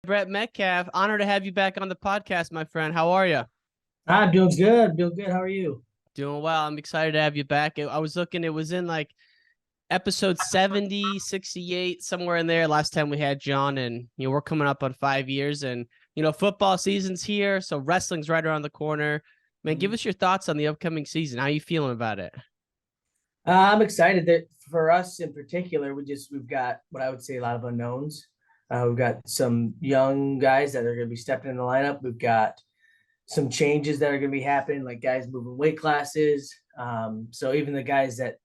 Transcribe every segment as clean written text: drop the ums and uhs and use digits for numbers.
Brent Metcalf. Honor to have you back on the podcast, my friend. How are you? I'm doing good. Doing good. How are you? Doing well. I'm excited to have you back. I was looking, it was in like episode 70, 68, somewhere in there last time we had John. And, we're coming up on 5 years and, football season's here. So wrestling's right around the corner. Man, give us your thoughts on the upcoming season. How are you feeling about it? I'm excited that for us in particular, we've got what I would say a lot of unknowns. We've got some young guys that are going to be stepping in the lineup. We've got some changes that are going to be happening, like guys moving weight classes. So even the guys that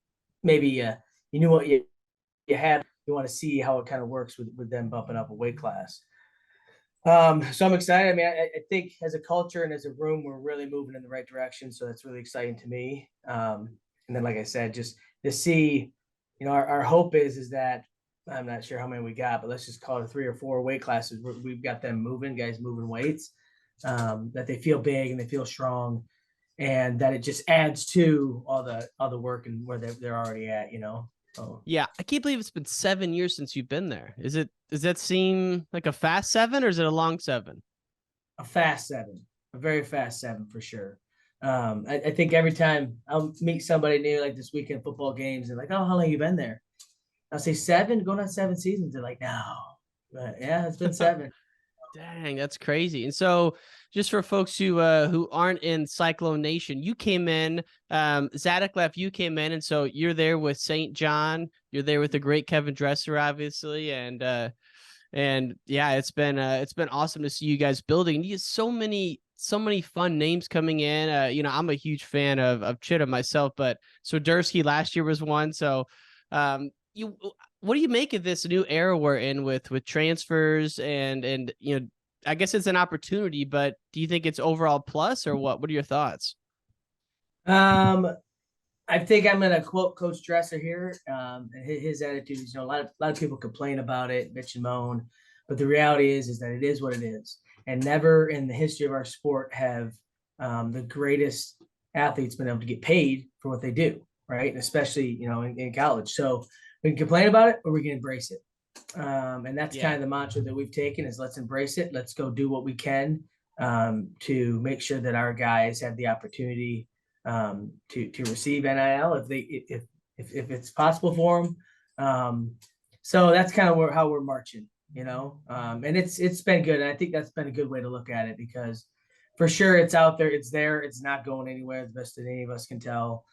maybe you knew what you had, you want to see how it kind of works with them bumping up a weight class. So I'm excited. I mean, I think as a culture and as a room, we're really moving in the right direction. So that's really exciting to me. And then, like I said, just to see, our hope is that I'm not sure how many we got, but let's just call it 3 or 4 weight classes. We've got them moving, guys moving weights, that they feel big and they feel strong, and that it just adds to all the work and where they're already at, Oh. Yeah, I can't believe it's been 7 years since you've been there. Does that seem like a fast 7 or is it a long 7? A fast 7, a very fast 7 for sure. I think every time I'll meet somebody new, like this weekend football games, and like, oh, how long you been there? I'll say 7, going on 7 seasons. They're like, no, but yeah, it's been 7. Dang, that's crazy. And so just for folks who aren't in Cyclone Nation, you came in, Zadok left, you came in, and so you're there with St. John, you're there with the great Kevin Dresser, obviously, and yeah, it's been awesome to see you guys building. You have so many fun names coming in. I'm a huge fan of Chitta myself, but Swiderski last year was one. So what do you make of this new era we're in with transfers and I guess it's an opportunity, but do you think it's overall plus or what? What are your thoughts? I think I'm gonna quote Coach Dresser here. His attitude is, a lot of people complain about it, bitch and moan, but the reality is that it is what it is. And never in the history of our sport have the greatest athletes been able to get paid for what they do, right? And especially, in college. So we can complain about it or we can embrace it. And that's kind of the mantra that we've taken is let's embrace it. Let's go do what we can to make sure that our guys have the opportunity to receive NIL if it's possible for them. So that's kind of how we're marching, and it's been good. And I think that's been a good way to look at it because for sure it's out there, it's there, it's not going anywhere, the best that any of us can tell.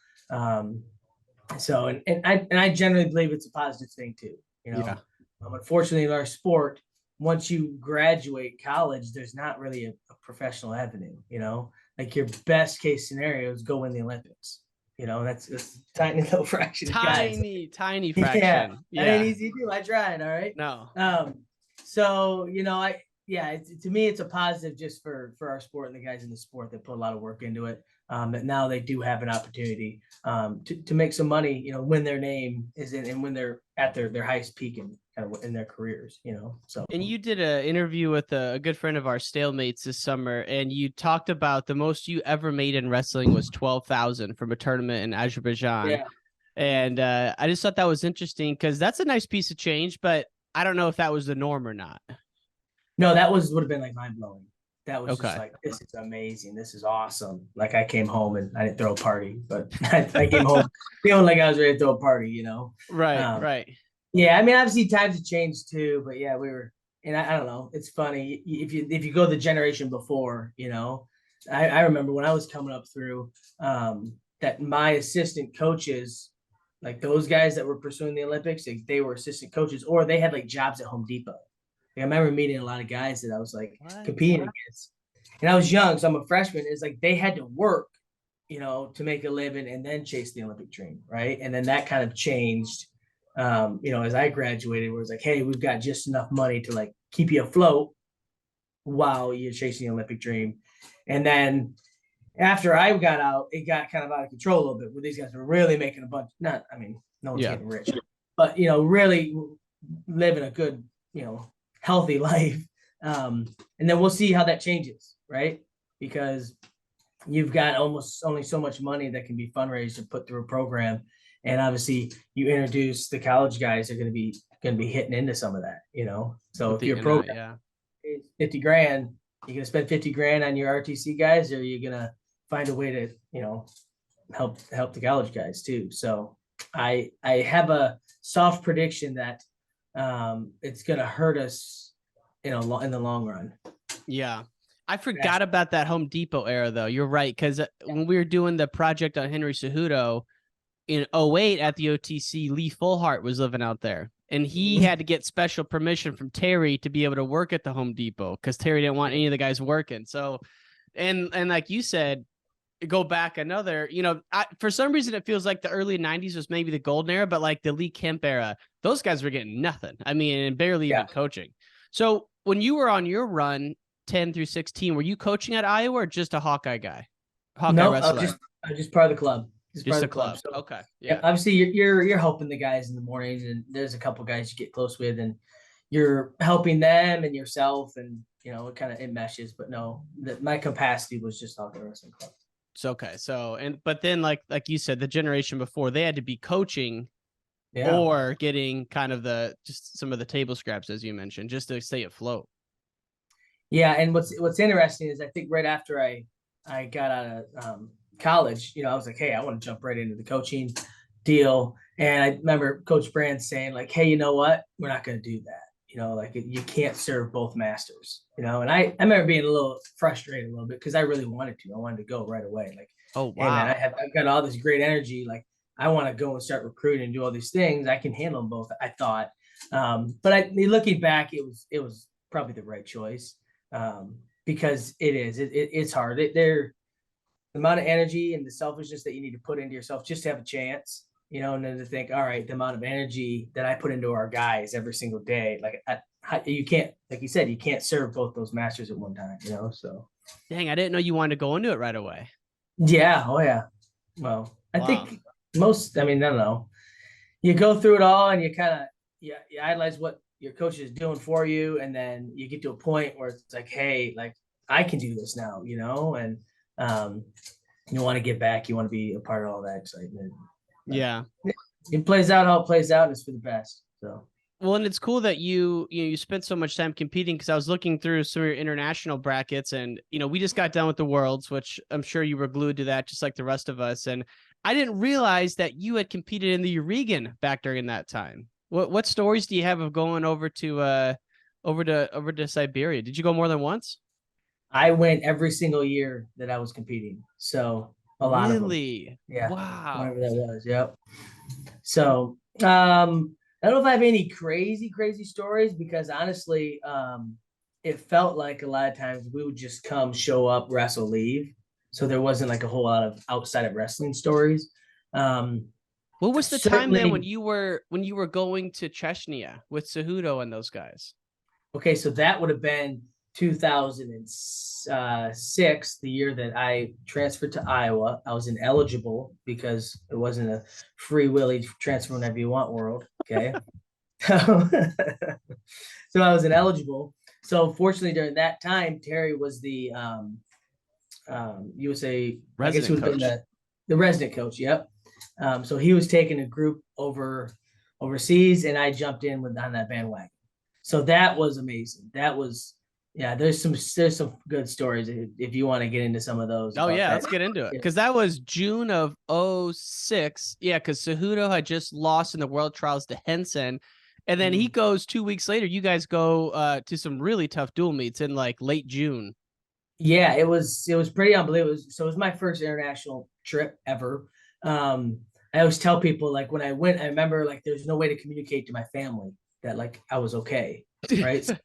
So I generally believe it's a positive thing too, Yeah. Unfortunately in our sport, once you graduate college, there's not really a professional avenue, like your best case scenario is go win the Olympics. That's a tiny little fraction of guys. Tiny fraction. Yeah. That ain't easy to do. I tried. All right. No. So, to me, it's a positive just for our sport and the guys in the sport that put a lot of work into it. That now they do have an opportunity to make some money, when their name is in and when they're at their highest peak and kind of in their careers, So. And you did an interview with a good friend of our stalemates this summer, and you talked about the most you ever made in wrestling was 12,000 from a tournament in Azerbaijan. Yeah. And I just thought that was interesting because that's a nice piece of change, but I don't know if that was the norm or not. No, would have been like mind blowing. That was okay. Just like, this is amazing. This is awesome. Like I came home and I didn't throw a party, but I came home feeling like I was ready to throw a party, Right, right. Yeah, I mean, obviously times have changed too, but yeah, we were, and I don't know. It's funny if you go the generation before, I remember when I was coming up through, that my assistant coaches, like those guys that were pursuing the Olympics, they were assistant coaches or they had like jobs at Home Depot. Like, I remember meeting a lot of guys that I was like competing against, and I was young, so I'm a freshman. It's like they had to work, to make a living and then chase the Olympic dream, right? And then that kind of changed, as I graduated, where it's like, hey, we've got just enough money to like keep you afloat while you're chasing the Olympic dream. And then after I got out, it got kind of out of control a little bit where these guys were really making a bunch. No one's getting rich, but, really living a good, healthy life. And then we'll see how that changes, right? Because you've got almost only so much money that can be fundraised and put through a program. And obviously you introduce the college guys are going to be hitting into some of that, So with if your program, it's 50 grand. You're gonna spend 50 grand on your RTC guys, or are you gonna find a way to, help the college guys too? So I have a soft prediction that it's gonna hurt us in the long run. Yeah. I forgot about that Home Depot era, though. You're right, because when we were doing the project on Henry Cejudo in 08 at the OTC, Lee Fullhart was living out there. And he had to get special permission from Terry to be able to work at the Home Depot because Terry didn't want any of the guys working. So, and like you said, go back another, for some reason it feels like the early 90s was maybe the golden era, but like the Lee Kemp era, those guys were getting nothing. I mean, and barely even coaching. So when you were on your run 10 through 16, were you coaching at Iowa or just a Hawkeye guy? No, I'm just part of the club. Just part of the club. So, okay. Yeah. Obviously you're helping the guys in the mornings, and there's a couple guys you get close with, and you're helping them and yourself, and it meshes. But no, my capacity was just Hawkeye Wrestling Club. It's okay. So, but then like you said, the generation before, they had to be coaching or getting kind of just some of the table scraps, as you mentioned, just to stay afloat. Yeah. And what's interesting is I think right after I got out of college, I was like, hey, I want to jump right into the coaching deal. And I remember Coach Brand saying like, hey, you know what? We're not going to do that. You can't serve both masters, and I remember being a little frustrated a little bit because I really wanted to. I wanted to go right away. Like, oh, wow. Hey, man, I've got all this great energy. Like, I want to go and start recruiting and do all these things. I can handle them both, I thought. But looking back, it was probably the right choice because it's hard. The amount of energy and the selfishness that you need to put into yourself just to have a chance, and then to think, all right, the amount of energy that I put into our guys every single day, like you can't, like you said, you can't serve both those masters at one time, so. Dang, I didn't know you wanted to go into it right away. Yeah. Oh yeah. Well, I think I don't know. You go through it all and you kind of, you idolize what your coach is doing for you. And then you get to a point where it's like, hey, like I can do this now, and you want to get back, you want to be a part of all that excitement. Yeah. It plays out how it plays out, and it's for the best. So. Well, and it's cool that you spent so much time competing, because I was looking through some of your international brackets, and we just got done with the Worlds, which I'm sure you were glued to that just like the rest of us. And I didn't realize that you had competed in the Euregan back during that time. What stories do you have of going over to Siberia? Did you go more than once? I went every single year that I was competing. So a lot of them. Really? Yeah. Wow. Whatever that was. Yep. So I don't know if I have any crazy stories, because honestly, it felt like a lot of times we would just come, show up, wrestle, leave. So there wasn't like a whole lot of outside of wrestling stories. What was the time then when you were going to Chechnya with Cejudo and those guys? Okay, so that would have been 2006, the year that I transferred to Iowa. I was ineligible because it wasn't a free willy transfer whenever you want world. Okay. So I was ineligible. So fortunately during that time, Terry was the USA resident coach. The resident coach. Yep. So he was taking a group overseas, and I jumped in on that bandwagon. So that was amazing. That was, there's some good stories if you want to get into some of those. Oh yeah, let's get into it. Because that was June of 2006. Yeah, because Cejudo had just lost in the World Trials to Henson. And then he goes 2 weeks later. You guys go to some really tough dual meets in like late June. Yeah, it was pretty unbelievable. So it was my first international trip ever. I always tell people, like, when I went, I remember like there's no way to communicate to my family that like I was okay, right? So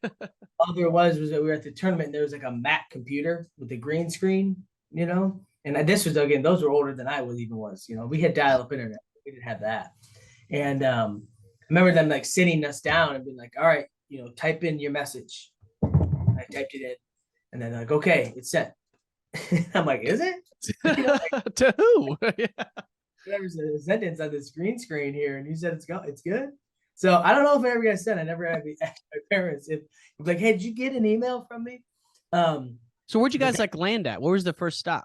all there was that we were at the tournament, and there was like a Mac computer with a green screen, and this was, again, those were older than I even was. We had dial-up internet, we didn't have that. And I remember them like sitting us down and being like, all right, type in your message. I typed it in, and then they're like, okay, it's sent. I'm like, is it? To who? Yeah. There's a sentence on this green screen here, and you said it's good. So I don't know if it ever got sent. I never had to ask my parents if like, hey, did you get an email from me? So where'd you guys like land at? Where was the first stop?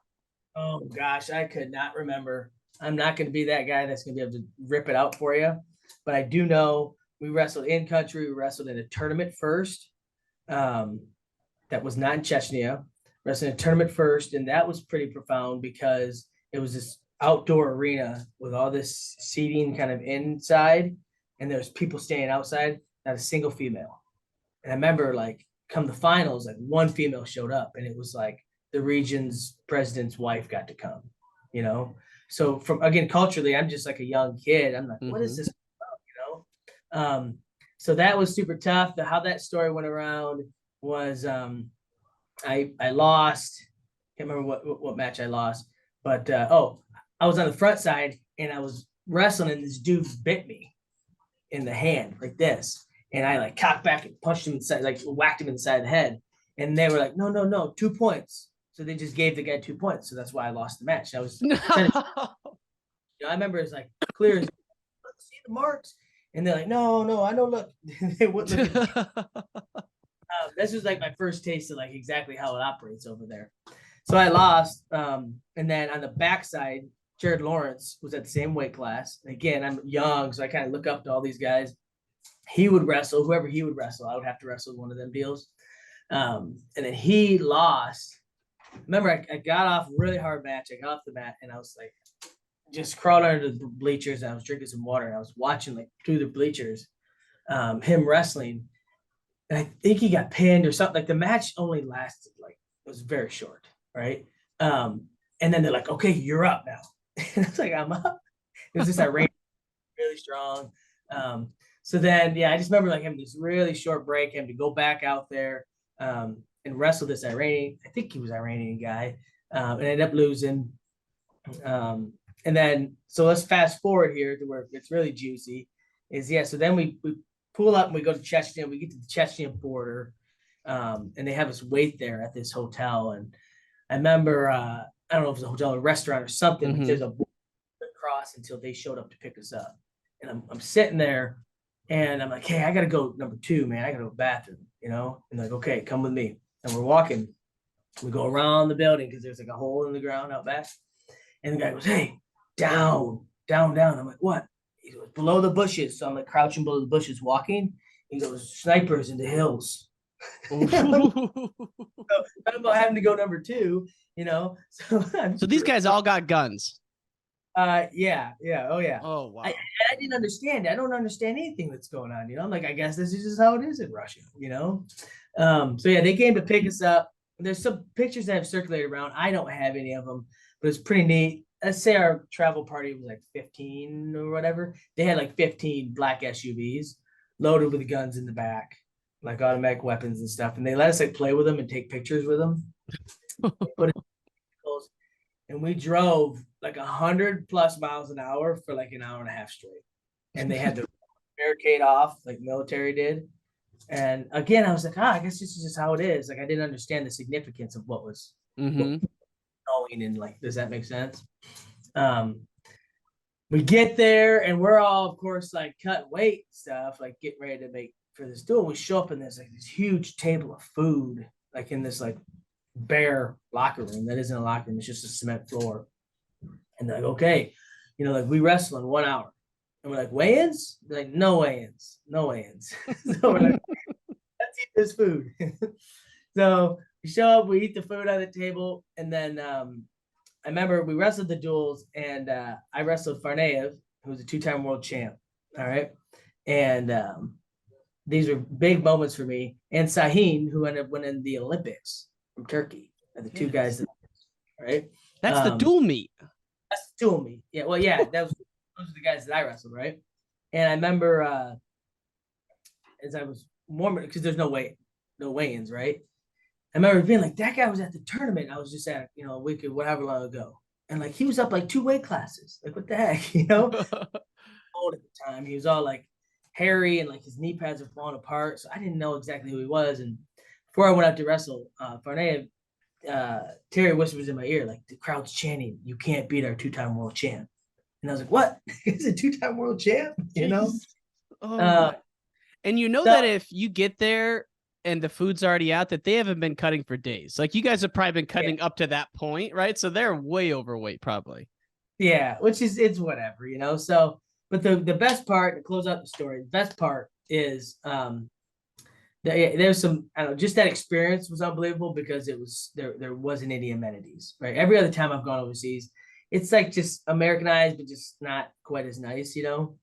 Oh gosh, I could not remember. I'm not going to be that guy that's going to be able to rip it out for you, but I do know we wrestled in country. We wrestled in a tournament first. that was not in Chechnya, wrestling a tournament first, and that was pretty profound because it was this outdoor arena with all this seating kind of inside, and there's people standing outside, not a single female. And I remember like come the finals, like one female showed up, and it was like the region's president's wife got to come, you know. So from again culturally, I'm just like a young kid. I'm like, what is this about, you know? So that was super tough. How that story went around was I lost. Can't remember what match I lost, but I was on the front side and I was wrestling, and this dude bit me in the hand like this, and I like cocked back and punched him inside, like whacked him in the side of the head, and they were like, no, 2 points. So they just gave the guy 2 points, so that's why I lost the match. I was trying to, I remember it's like clear as see the marks, and they're like, no, I know. Look, they wouldn't look at this was like my first taste of like exactly how it operates over there. So I lost. And then on the backside, Jared Lawrence was at the same weight class. Again, I'm young, so I kind of look up to all these guys. He would wrestle, whoever he would wrestle, I would have to wrestle one of them deals. And then he lost. Remember, I got off a really hard match. I got off the mat, and I was like, just crawled under the bleachers, and I was drinking some water, and I was watching like through the bleachers, him wrestling. And I think he got pinned or something. Like the match only lasted like it was very short, right? And then they're like, "Okay, you're up now." And I was like, "I'm up." It was just that rain, really strong. So then, yeah, I just remember like having this really short break, having to go back out there and wrestle this Iranian. I think he was Iranian guy, and ended up losing. And then, so let's fast forward here to where it's really juicy. So then we pull up and we go to Chechnya. We get to the Chechnya border, and they have us wait there at this hotel. And I remember, I don't know if it was a hotel or a restaurant or something, but there's a cross until they showed up to pick us up. And I'm sitting there, and I'm like, hey, I got to go number 2, man. I got to go to the bathroom, you know? And they're like, okay, come with me. And we're walking. We go around the building because there's like a hole in the ground out back. And the guy goes, hey, down. I'm like, what? He goes, below the bushes. So I'm like crouching below the bushes walking. He goes, snipers in the hills. So I'm about having to go number 2, you know. So these guys all got guns. Yeah. Oh yeah. Oh wow. I didn't understand. I don't understand anything that's going on, you know. I'm like, I guess this is just how it is in Russia, you know. So yeah, they came to pick us up. There's some pictures that have circulated around. I don't have any of them, but it's pretty neat. Let's say our travel party was like 15 or whatever. They had like 15 black SUVs loaded with guns in the back, like automatic weapons and stuff. And they let us like play with them and take pictures with them. And we drove like 100+ miles an hour for like an hour and a half straight. And they had the barricade off, like military did. And again, I was like, I guess this is just how it is. Like I didn't understand the significance of what was going, and like, does that make sense? We get there and we're all, of course, like cut weight stuff, like getting ready to make for this duel. We show up and there's like this huge table of food, like in this like bare locker room that isn't a locker room, it's just a cement floor. And they're like, okay, you know, like we wrestle in 1 hour. And we're like, weigh-ins? They're like, no weigh-ins. So we're like, let's eat this food. So we show up, we eat the food on the table, and then I remember we wrestled the duels, and I wrestled Farnaev, who was a 2-time world champ. All right. And these were big moments for me. And Sahin, who ended up winning the Olympics from Turkey, are the 2 guys that, right? That's the dual meet. That's the dual meet. Yeah, well, yeah, those were the guys that I wrestled, right? And I remember as I was warming, because there's no weigh-ins, right? I remember being like, that guy was at the tournament I was just at, you know, a week or whatever long ago. And like, he was up like 2 weight classes. Like, what the heck, you know? Old at the time. He was all like hairy and like his knee pads were falling apart. So I didn't know exactly who he was. And before I went out to wrestle, Farnaev, Terry whispers in my ear, like, the crowd's chanting, you can't beat our 2-time world champ. And I was like, what? He's a 2-time world champ, you know? And you know that if you get there and the food's already out, that they haven't been cutting for days. Like, you guys have probably been cutting up to that point, right? So they're way overweight, probably. Yeah, which is, it's whatever, you know? So, but the best part, to close out the story, the best part is there's some, I don't know, just that experience was unbelievable because it was there wasn't any amenities, right? Every other time I've gone overseas, it's like just Americanized, but just not quite as nice, you know.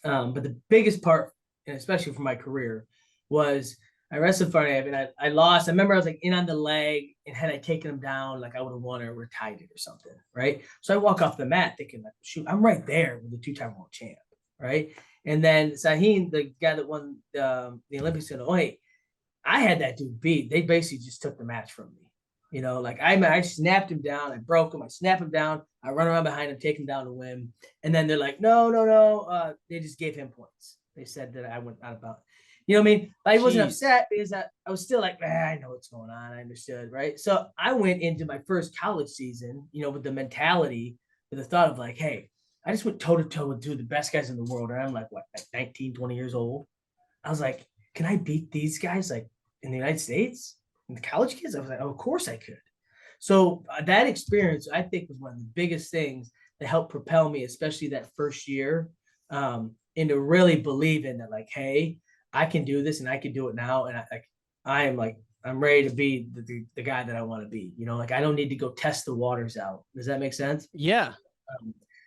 But the biggest part, and especially for my career, was I wrestled for an and I lost. I remember I was like in on the leg, and had I taken him down, like I would have won or retired it or something, right? So I walk off the mat thinking, like, shoot, I'm right there with the two-time world champ, right? And then Sahin, the guy that won the Olympics in '08, I had that dude beat. They basically just took the match from me. You know, like I snapped him down, I broke him, I snap him down, I run around behind him, take him down to win. And then they're like, no, no, no. They just gave him points. They said that I went out about, you know what I mean? I wasn't upset because I was still like, I know what's going on. I understood, right? So I went into my first college season, you know, with the mentality, with the thought of like, hey, I just went toe to toe with two of the best guys in the world. And I'm like, what, like 19, 20 years old? I was like, can I beat these guys like in the United States? And the college kids? I was like, oh, of course I could. So that experience, I think, was one of the biggest things that helped propel me, especially that first year, into really believing that, like, hey, I can do this and I can do it now. And I'm ready to be the guy that I want to be. You know, like I don't need to go test the waters out. Does that make sense? Yeah.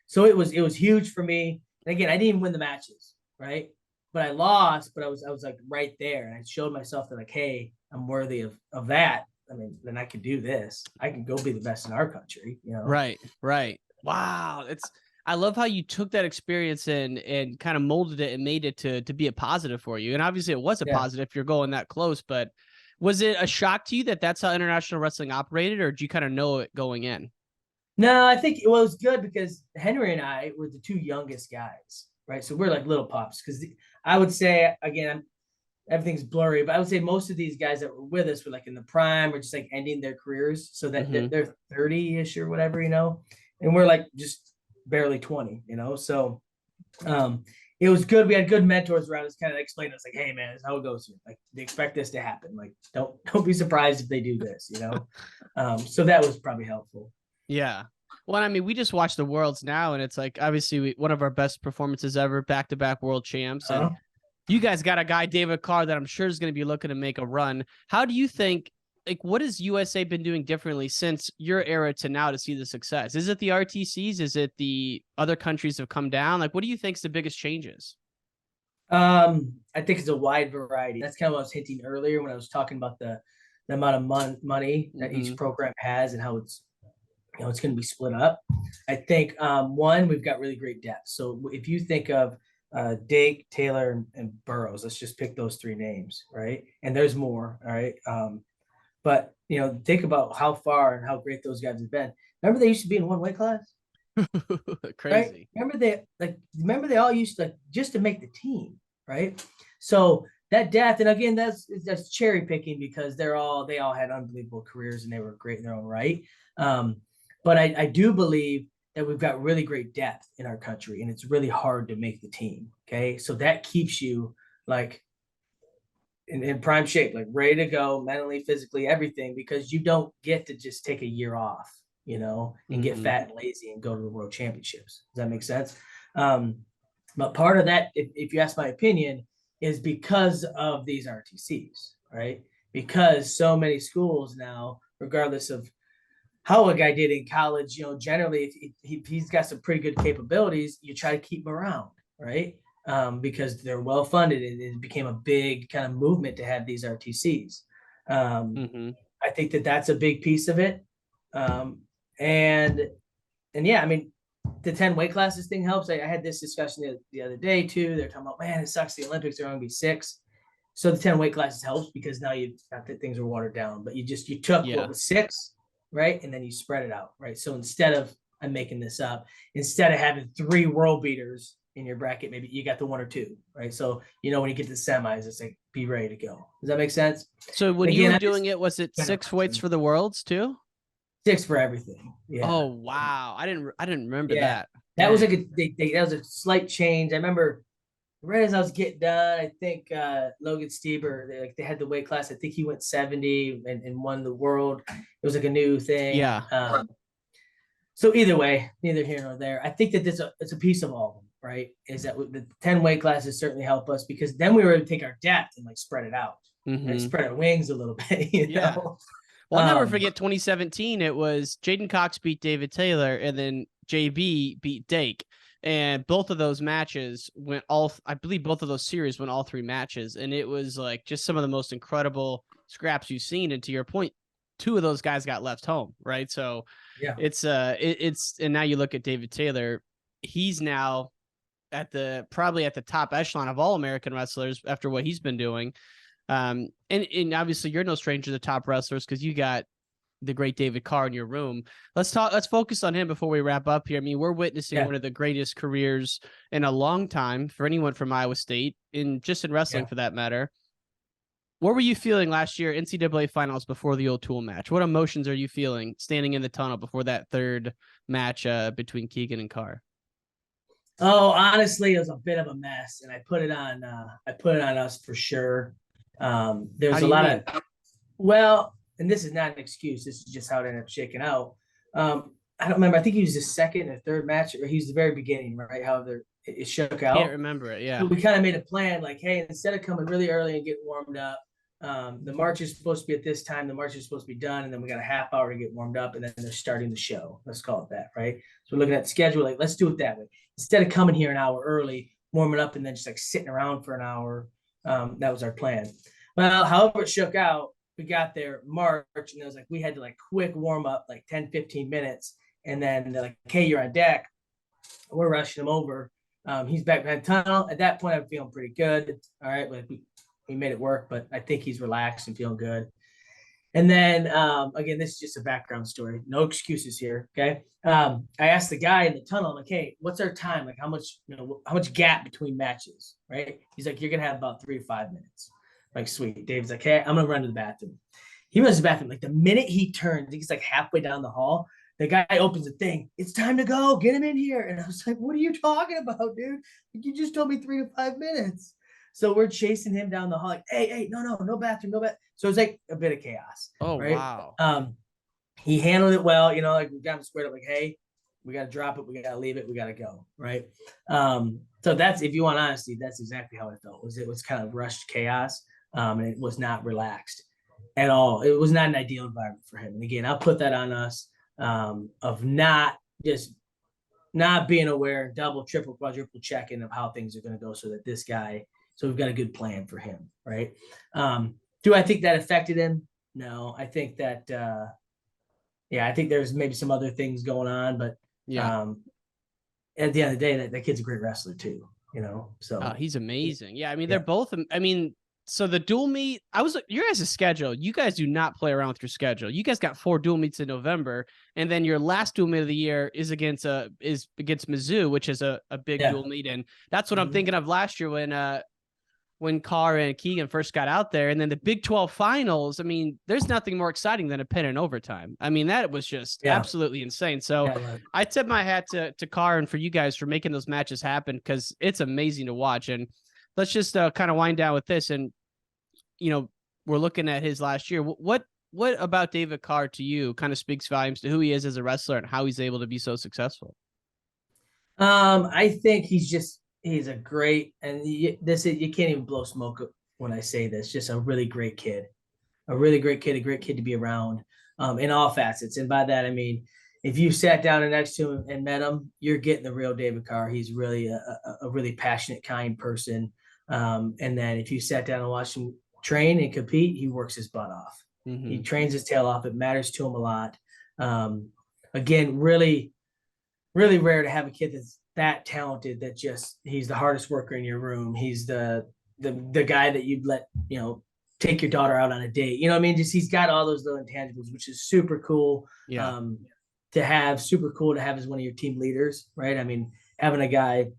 So it was huge for me. And again, I didn't even win the matches, right? But I lost, but I was like right there. And I showed myself that like, hey, I'm worthy of that. I mean, then I can do this. I can go be the best in our country, you know? Right. Wow. I love how you took that experience and kind of molded it and made it to be a positive for you. And obviously it was a positive if you're going that close, but was it a shock to you that that's how international wrestling operated, or did you kind of know it going in? No, I think it was good because Henry and I were the two youngest guys, right? So we're like little pups because I would say, again, everything's blurry, but I would say most of these guys that were with us were like in the prime or just like ending their careers. So that they're 30-ish or whatever, you know, and we're like just barely 20, you know? So it was good. We had good mentors around us, kind of explain to us like, hey man, this is how it goes here. Like they expect this to happen. Like, don't be surprised if they do this, you know? So that was probably helpful. Yeah. Well, I mean, we just watched the Worlds now, and it's like, obviously one of our best performances ever, back-to-back world champs. And you guys got a guy, David Carr, that I'm sure is going to be looking to make a run. How do you think, like, what has USA been doing differently since your era to now to see the success? Is it the RTCs? Is it the other countries have come down? Like, what do you think is the biggest changes? I think it's a wide variety. That's kind of what I was hinting earlier when I was talking about the amount of money that each program has and how it's, you know, it's going to be split up. I think one, we've got really great depth. So if you think of Dake, Taylor, and Burroughs, let's just pick those three names, right? And there's more, all right. But you know, think about how far and how great those guys have been. Remember they used to be in one weight class? Crazy. Right? Remember they all used to like just to make the team, right? So that depth, and again, that's cherry picking because they all had unbelievable careers and they were great in their own right. But I do believe that we've got really great depth in our country, and it's really hard to make the team. Okay, so that keeps you like in prime shape, like ready to go, mentally, physically, everything, because you don't get to just take a year off, you know, and get fat and lazy and go to the world championships. Does that make sense? But part of that, if you ask my opinion, is because of these RTCs, right? Because so many schools now, regardless of how a guy did in college, you know, generally if he's got some pretty good capabilities, you try to keep him around, right? Because they're well funded, and it became a big kind of movement to have these RTCs. I think that's a big piece of it. And yeah, I mean, the 10 weight classes thing helps. I had this discussion the other day too. They're talking about, man, it sucks. The Olympics are going to be 6. So the 10 weight classes helps because now not that things are watered down, but you took what was 6, right? And then you spread it out, right? So instead of, I'm making this up, instead of having 3 world beaters in your bracket, maybe you got the 1 or 2, right? So, you know, when you get to the semis, it's like, be ready to go. Does that make sense? So when you were doing it, was it 6 weights for the Worlds too? 6 for everything. Yeah. Oh, wow. I didn't remember that. That was like that was a slight change. I remember right as I was getting done, I think Logan Stieber, they had the weight class. I think he went 70 and won the world. It was like a new thing. Yeah. So either way, neither here nor there. I think that it's a piece of all of them, right, is that the 10 weight classes certainly help us, because then we were able to take our depth and like spread it out, and spread our wings a little bit, you know? Well, I'll never forget 2017. It was Jaden Cox beat David Taylor, and then JB beat Dake. And both of those matches went I believe both of those series went all 3 matches. And it was like just some of the most incredible scraps you've seen. And to your point, 2 of those guys got left home, right? So it's and now you look at David Taylor, he's now probably at the top echelon of all American wrestlers after what he's been doing. And obviously you're no stranger to the top wrestlers, because you got the great David Carr in your room. Let's focus on him before we wrap up here. I mean, we're witnessing one of the greatest careers in a long time for anyone from Iowa State, in wrestling for that matter. What were you feeling last year, NCAA finals, before the O'Toole match? What emotions are you feeling standing in the tunnel before that third match between Keegan and Carr? Oh, honestly, it was a bit of a mess, and I put it on us for sure. There's a lot of, well, and this is not an excuse. This is just how it ended up shaking out. I don't remember. I think he was the second or third match, or he was the very beginning, right? However, it shook out. Can't remember it. Yeah. So we kind of made a plan, like, hey, instead of coming really early and getting warmed up, the march is supposed to be at this time. The march is supposed to be done, and then we got a half hour to get warmed up, and then they're starting the show. Let's call it that, right? So we're looking at the schedule, like, let's do it that way. Instead of coming here an hour early, warming up, and then just like sitting around for an hour. That was our plan. Well, however it shook out, we got there March, and it was like we had to like quick warm up, like 10, 15 minutes. And then they're like, okay, you're on deck. We're rushing him over. He's back behind the tunnel. At that point, I'm feeling pretty good. All right, like we made it work, but I think he's relaxed and feeling good. And then, again, this is just a background story. No excuses here, okay? I asked the guy in the tunnel, I'm like, hey, what's our time? Like, how much gap between matches, right? He's like, you're going to have about 3 to 5 minutes. Like, sweet. Dave's like, hey, I'm going to run to the bathroom. He runs to the bathroom. Like, the minute he turns, he's like halfway down the hall, the guy opens the thing. It's time to go. Get him in here. And I was like, what are you talking about, dude? You just told me 3 to 5 minutes. So we're chasing him down the hall, like, hey, no bathroom, no bathroom. So it's like a bit of chaos. Oh, right? wow. He handled it well, like we got him squared up, like, hey, we got to drop it, we got to leave it, we got to go, right? So that's, if you want honesty, that's exactly how I felt. It was kind of rushed chaos, and it was not relaxed at all. It was not an ideal environment for him. And again, I'll put that on us, of not being aware, double, triple, quadruple checking of how things are going to go, so that this guy. So we've got a good plan for him, right? Do I think that affected him? No, I think that, I think there's maybe some other things going on, but at the end of the day, that kid's a great wrestler too, So he's amazing. Yeah, I mean, they're both. I mean, so the dual meet, your guys' schedule. You guys do not play around with your schedule. You guys got 4 dual meets in November, and then your last dual meet of the year is against Mizzou, which is a big dual meet, and that's what I'm thinking of last year when Carr and Keegan first got out there. And then the Big 12 finals, I mean, there's nothing more exciting than a pin in overtime. I mean, that was just absolutely insane. So I tip my hat to Carr and for you guys for making those matches happen, because it's amazing to watch. And let's just kind of wind down with this. And, we're looking at his last year. What about David Carr to you kind of speaks volumes to who he is as a wrestler and how he's able to be so successful? I think he's a great, and you can't even blow smoke when I say this, just a really great kid, a great kid to be around, in all facets. And by that, I mean, if you sat down next to him and met him, you're getting the real David Carr. He's really a really passionate, kind person. And then if you sat down and watched him train and compete, he works his butt off. Mm-hmm. He trains his tail off. It matters to him a lot. Again, really, really rare to have a kid that's that talented, that he's the hardest worker in your room. He's the guy that you'd let, take your daughter out on a date. I mean, he's got all those little intangibles, which is super cool to have as one of your team leaders, right? I mean, having a guy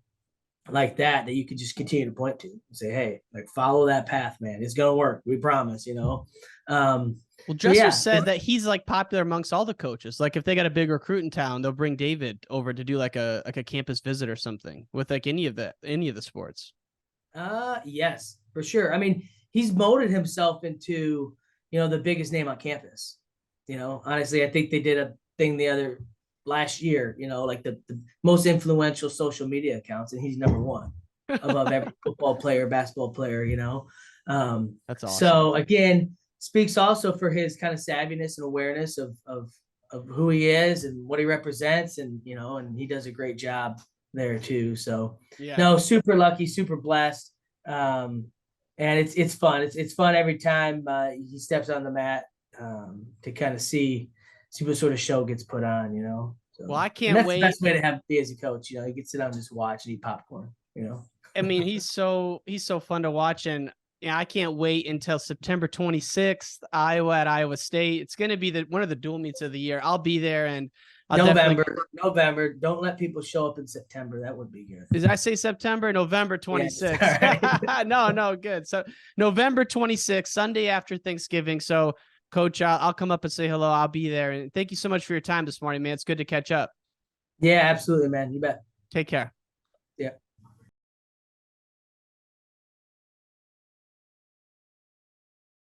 like that you could just continue to point to and say, hey, like, follow that path, man. It's going to work. We promise, Well, Dresser said that he's like popular amongst all the coaches. Like if they got a big recruit in town, they'll bring David over to do like a campus visit or something with like any of the sports. Yes, for sure. I mean, he's molded himself into, the biggest name on campus. Honestly, I think they did a thing last year, like the most influential social media accounts, and he's number one above every football player, basketball player, That's awesome. So again, speaks also for his kind of savviness and awareness of who he is and what he represents, and and he does a great job there too. So yeah, no, super lucky, super blessed. And it's fun. It's fun every time he steps on the mat to kind of see what sort of show gets put on, So, well, I and can't that's wait. the best way to be as a coach. You can sit down and just watch and eat popcorn. I mean, he's so fun to watch, and I can't wait until September 26th, Iowa at Iowa State. It's going to be one of the dual meets of the year. I'll be there, and November. Don't let people show up in September. That would be good. Did I say September? November 26th. Yes, right. No, good. So November 26th, Sunday after Thanksgiving. So, Coach, I'll come up and say hello. I'll be there. And thank you so much for your time this morning, man. It's good to catch up. Yeah, absolutely, man. You bet. Take care.